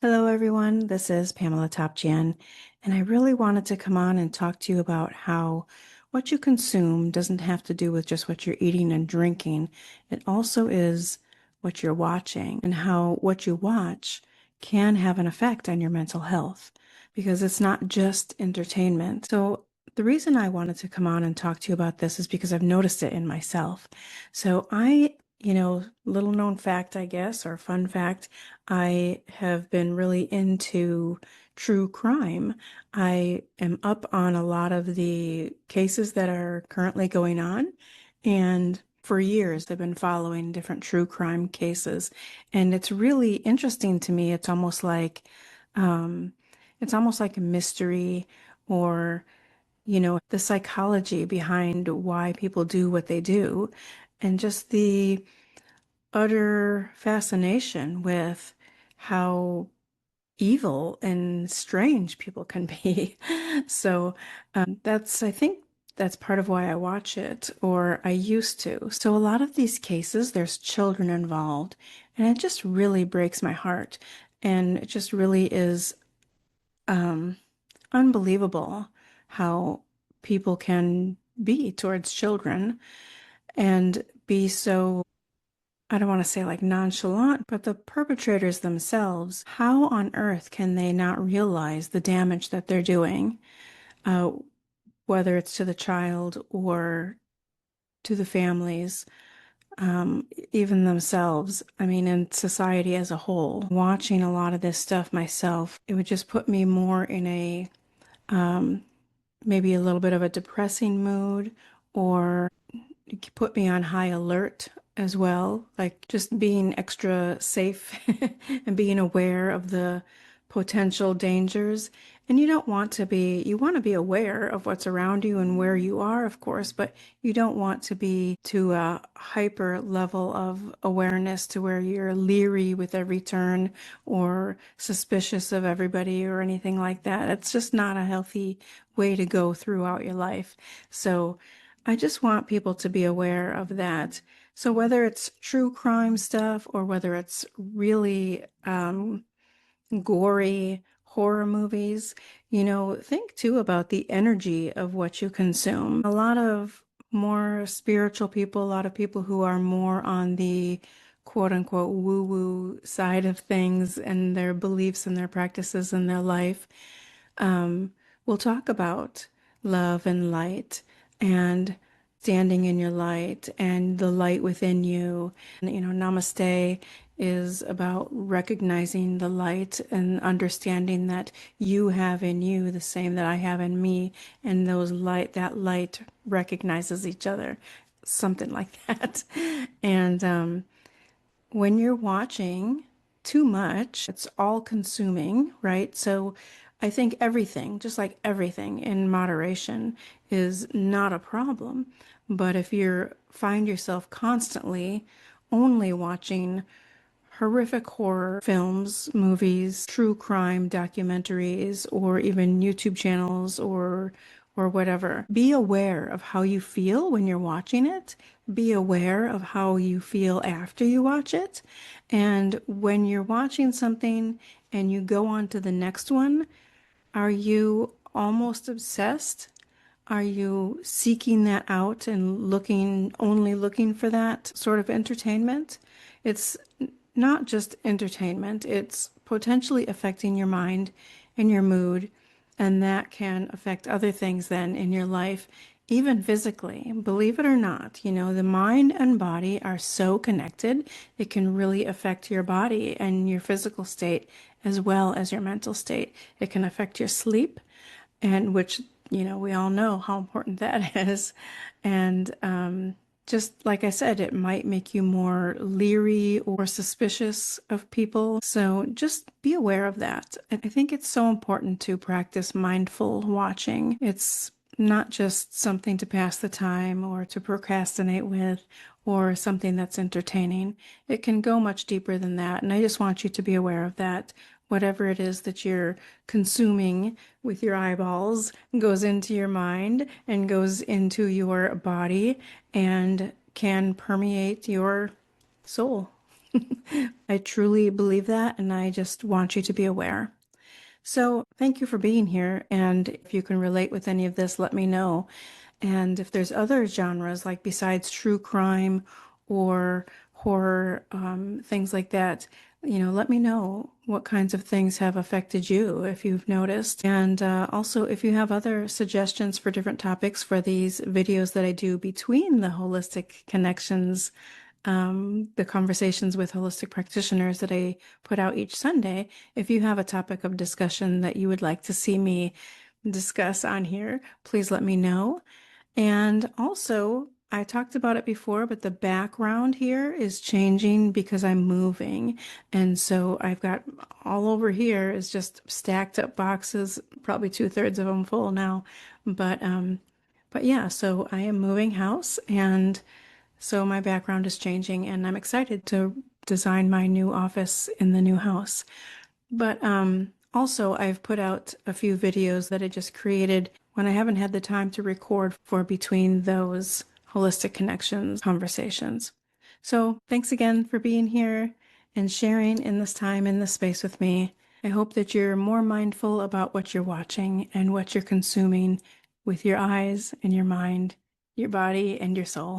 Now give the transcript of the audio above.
Hello, everyone. This is Pamela Topjian, and I really wanted to come on and talk to you about how what you consume doesn't have to do with just what you're eating and drinking. It also is what you're watching, and how what you watch can have an effect on your mental health because it's not just entertainment. So, the reason I wanted to come on and talk to you about this is because I've noticed it in myself. So, little known fact, I guess, or fun fact. I have been really into true crime. I am up on a lot of the cases that are currently going on. And for years, I've been following different true crime cases. And it's really interesting to me. Um, it's almost like a mystery or, the psychology behind why people do what they do. And just the utter fascination with how evil and strange people can be. So I think that's part of why I watch it, or I used to. So a lot of these cases, there's children involved, and it just really breaks my heart. And it just really is um, unbelievable how people can be towards children and be so, I don't want to say like nonchalant, but the perpetrators themselves, how on earth can they not realize the damage that they're doing, uh, whether it's to the child or to the families, even themselves? I mean, in society as a whole. Watching a lot of this stuff myself, it would just put me more in a maybe a little bit of a depressing mood, or it could put me on high alert as well, like just being extra safe and being aware of the potential dangers. And you want to be aware of what's around you and where you are, of course, but you don't want to be to a hyper level of awareness to where you're leery with every turn or suspicious of everybody or anything like that. It's just not a healthy way to go throughout your life. So, I just want people to be aware of that. So whether it's true crime stuff or whether it's really gory horror movies, think too about the energy of what you consume. A lot of more spiritual people, a lot of people who are more on the quote unquote woo-woo side of things and their beliefs and their practices in their life, we'll talk about love and light and standing in your light and the light within you. And, namaste is about recognizing the light and understanding that you have in you the same that I have in me, and that light recognizes each other, something like that. And when you're watching too much, it's all consuming, right? So I think everything, just like everything in moderation, is not a problem. But if you find yourself constantly only watching horrific horror films, movies, true crime documentaries, or even YouTube channels or whatever. Be aware of how you feel when you're watching it. Be aware of how you feel after you watch it. And when you're watching something and you go on to the next one, are you almost obsessed? Are you seeking that out and only looking for that sort of entertainment? It's not just entertainment, it's potentially affecting your mind and your mood, and that can affect other things then in your life, even physically. Believe it or not, the mind and body are so connected, it can really affect your body and your physical state as well as your mental state. It can affect your sleep, and which, we all know how important that is. And just like I said, it might make you more leery or suspicious of people. So just be aware of that. I think it's so important to practice mindful watching. It's not just something to pass the time or to procrastinate with or something that's entertaining. It can go much deeper than that. And I just want you to be aware of that. Whatever it is that you're consuming with your eyeballs goes into your mind and goes into your body and can permeate your soul. I truly believe that, and I just want you to be aware. So, thank you for being here. And if you can relate with any of this, let me know. And if there's other genres, like besides true crime or horror, things like that, let me know what kinds of things have affected you if you've noticed. And also, if you have other suggestions for different topics for these videos that I do between the holistic connections, the conversations with holistic practitioners that I put out each Sunday, if you have a topic of discussion that you would like to see me discuss on here, please let me know. And also, I talked about it before, but the background here is changing because I'm moving. And so I've got all over here is just stacked up boxes, probably two-thirds of them full now. But yeah, so I am moving house, and so my background is changing, and I'm excited to design my new office in the new house. But also, I've put out a few videos that I just created when I haven't had the time to record for between those holistic connections conversations. So thanks again for being here and sharing in this time in this space with me. I hope that you're more mindful about what you're watching and what you're consuming with your eyes and your mind, your body and your soul.